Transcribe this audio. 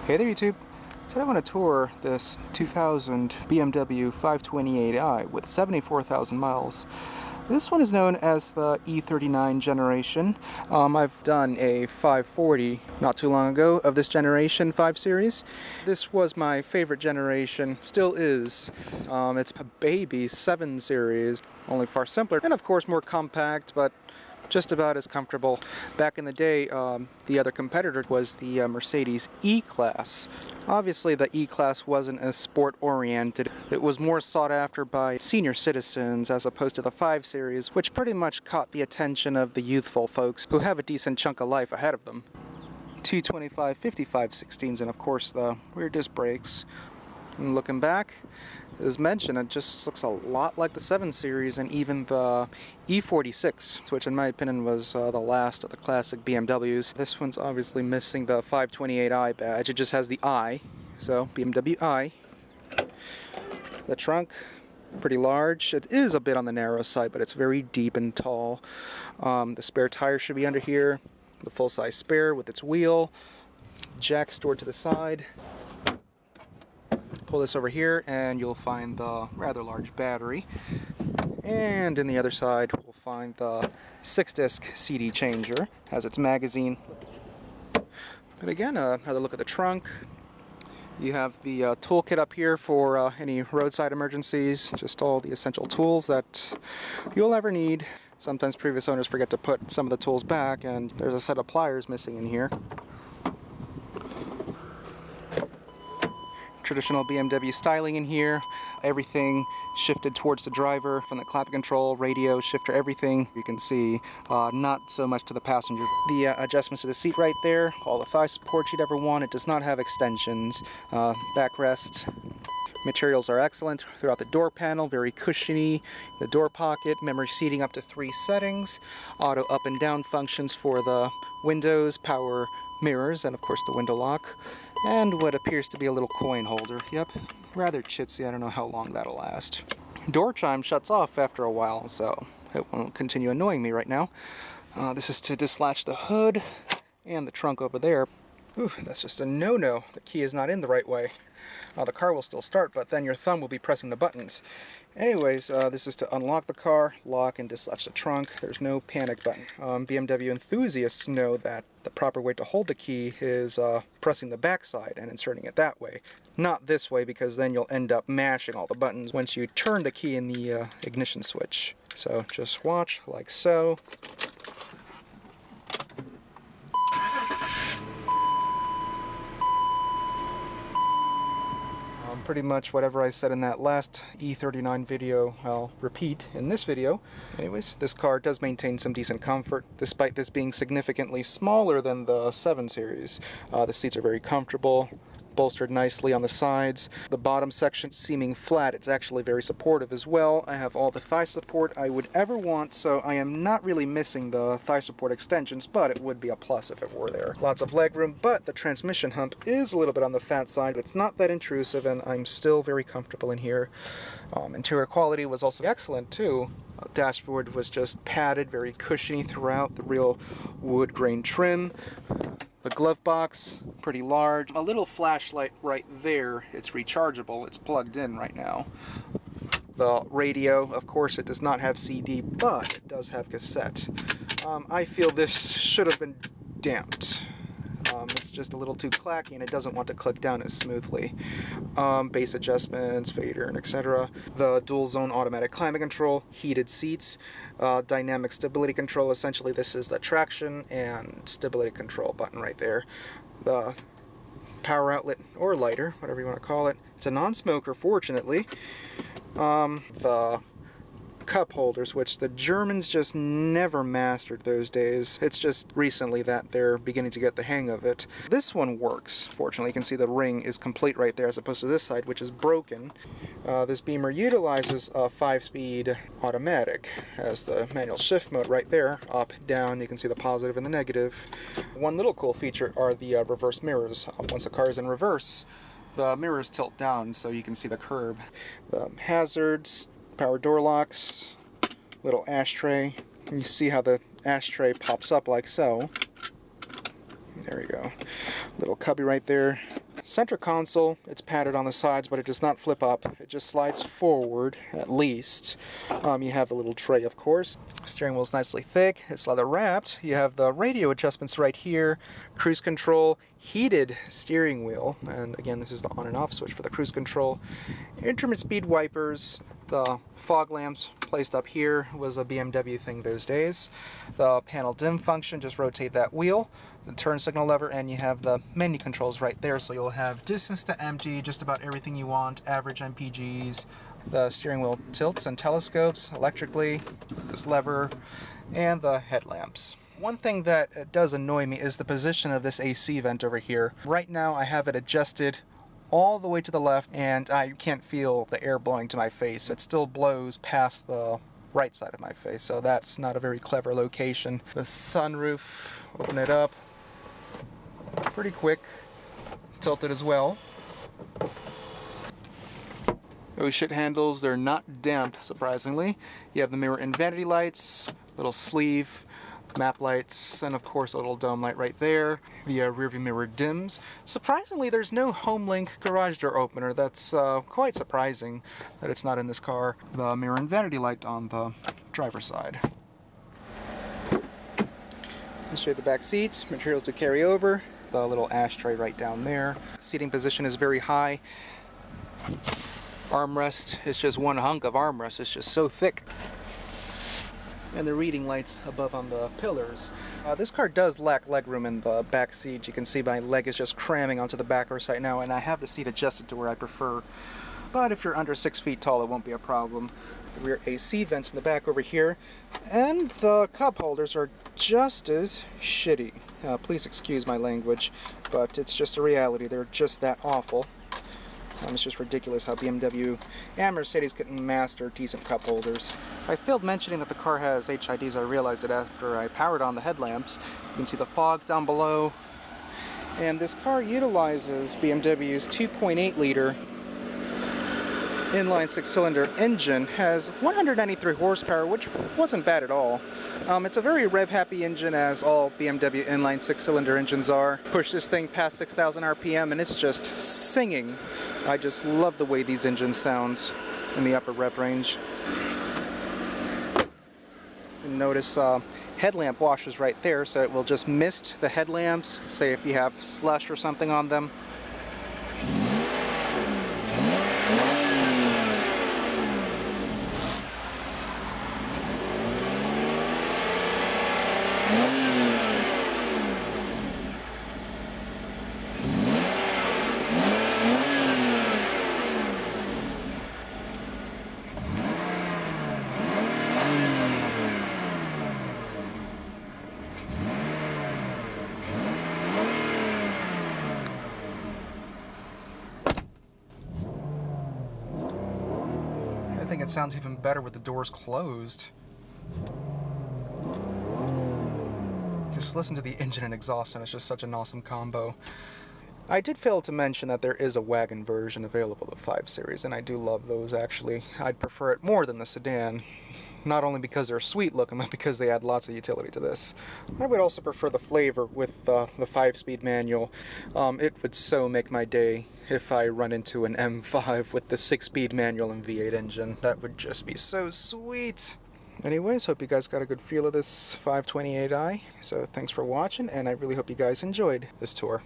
Hey there YouTube! Today I want to tour this 2000 BMW 528i with 74,000 miles. This one is known as the E39 generation. I've done a 540 not too long ago of this generation 5 Series. This was my favorite generation, still is. It's a baby 7 Series, only far simpler and of course more compact, but just about as comfortable. Back in the day, the other competitor was the Mercedes E-Class. Obviously the E-Class wasn't as sport-oriented. It was more sought after by senior citizens as opposed to the 5 Series, which pretty much caught the attention of the youthful folks who have a decent chunk of life ahead of them. 225 55/16s and of course the rear disc brakes. And looking back, as mentioned, it just looks a lot like the 7 Series and even the E46, which in my opinion was the last of the classic BMWs. This one's obviously missing the 528i badge. It just has the I, so BMW I. The trunk, pretty large. It is a bit on the narrow side, but it's very deep and tall. The spare tire should be under here. The full-size spare with its wheel. Jack stored to the side. Pull this over here and you'll find the rather large battery, and in the other side we'll find the 6-disc CD changer. Has its magazine. But again, another look at the trunk. You have the toolkit up here for any roadside emergencies, just all the essential tools that you'll ever need. Sometimes previous owners forget to put some of the tools back, and there's a set of pliers missing in here. Traditional BMW styling in here. Everything shifted towards the driver, from the climate control, radio, shifter, everything. You can see not so much to the passenger. The adjustments to the seat right there, all the thigh support you'd ever want. It does not have extensions. Backrest. Materials are excellent throughout the door panel, very cushiony. The door pocket, memory seating up to 3 settings. Auto up and down functions for the windows, power mirrors, and of course the window lock. And what appears to be a little coin holder. Yep, rather chitsy. I don't know how long that'll last. Door chime shuts off after a while, so it won't continue annoying me right now. This is to dislatch the hood and the trunk over there. Ooh, that's just a no-no. The key is not in the right way. The car will still start, but then your thumb will be pressing the buttons. Anyways, this is to unlock the car, lock, and dislatch the trunk. There's no panic button. BMW enthusiasts know that the proper way to hold the key is pressing the backside and inserting it that way. Not this way, because then you'll end up mashing all the buttons once you turn the key in the ignition switch. So just watch, like so. Pretty much whatever I said in that last E39 video, I'll repeat in this video. Anyways, this car does maintain some decent comfort, despite this being significantly smaller than the 7 Series. The seats are very comfortable, bolstered nicely on the sides. The bottom section seeming flat, it's actually very supportive as well. I have all the thigh support I would ever want, so I am not really missing the thigh support extensions, but it would be a plus if it were there. Lots of legroom, but the transmission hump is a little bit on the fat side. It's not that intrusive, and I'm still very comfortable in here. Interior quality was also excellent too. Dashboard was just padded, very cushiony throughout, the real wood grain trim. The glove box, pretty large. A little flashlight right there. It's rechargeable. It's plugged in right now. The radio, of course, it does not have CD, but it does have cassette. I feel this should have been damped. It's just a little too clacky and it doesn't want to click down as smoothly. Bass adjustments, fader, and etc. The dual zone automatic climate control, heated seats, dynamic stability control. Essentially this is the traction and stability control button right there. The power outlet or lighter, whatever you want to call it. It's a non-smoker, fortunately. The cup holders, which the Germans just never mastered those days. It's just recently that they're beginning to get the hang of it. This one works. Fortunately, you can see the ring is complete right there as opposed to this side, which is broken. This Beamer utilizes a 5-speed automatic as the manual shift mode right there. Up, down, you can see the positive and the negative. One little cool feature are the reverse mirrors. Once the car is in reverse, the mirrors tilt down so you can see the curb. The hazards, power door locks, little ashtray. You see how the ashtray pops up like so. There we go. Little cubby right there. Center console, it's padded on the sides, but it does not flip up. It just slides forward, at least. You have the little tray, of course. Steering wheel's nicely thick. It's leather wrapped. You have the radio adjustments right here. Cruise control, heated steering wheel. And again, this is the on and off switch for the cruise control. Intermittent speed wipers. The fog lamps placed up here was a BMW thing those days. The panel dim function, just rotate that wheel. The turn signal lever, and you have the menu controls right there, so you'll have distance to empty, just about everything you want, average MPGs. The steering wheel tilts and telescopes electrically, this lever, and the headlamps. One thing that does annoy me is the position of this AC vent over here. Right now I have it adjusted all the way to the left, and I can't feel the air blowing to my face. It still blows past the right side of my face, so that's not a very clever location. The sunroof, open it up. Pretty quick. Tilted as well. Those shit handles, they're not damped, surprisingly. You have the mirror and vanity lights, little sleeve, map lights, and of course a little dome light right there. The rearview mirror dims. Surprisingly, there's no HomeLink garage door opener. That's quite surprising that it's not in this car. The mirror and vanity light on the driver's side. I'll show you the back seats. Materials to carry over. The little ashtray right down there. Seating position is very high. Armrest is just one hunk of armrest. It's just so thick. And the reading lights above on the pillars. This car does lack legroom in the back seat. You can see my leg is just cramming onto the back right now, and I have the seat adjusted to where I prefer. But if you're under 6 feet tall, it won't be a problem. The rear AC vents in the back over here, and the cup holders are just as shitty. Please excuse my language, but it's just a reality. They're just that awful. It's just ridiculous how BMW and Mercedes couldn't master decent cup holders. I failed mentioning that the car has HIDs. I realized it after I powered on the headlamps. You can see the fogs down below. And this car utilizes BMW's 2.8 liter inline 6-cylinder engine. Has 193 horsepower, which wasn't bad at all. It's a very rev-happy engine, as all BMW inline 6-cylinder engines are. Push this thing past 6,000 RPM and it's just singing. I just love the way these engines sound in the upper rev range. And notice headlamp washers right there, so it will just mist the headlamps, say if you have slush or something on them. I think it sounds even better with the doors closed. Just listen to the engine and exhaust, and it's just such an awesome combo. I did fail to mention that there is a wagon version available, the 5 Series, and I do love those actually. I'd prefer it more than the sedan. Not only because they're sweet looking, but because they add lots of utility to this. I would also prefer the flavor with the 5-speed manual. It would so make my day if I run into an M5 with the 6-speed manual and V8 engine. That would just be so sweet. Anyways, hope you guys got a good feel of this 528i. So thanks for watching, and I really hope you guys enjoyed this tour.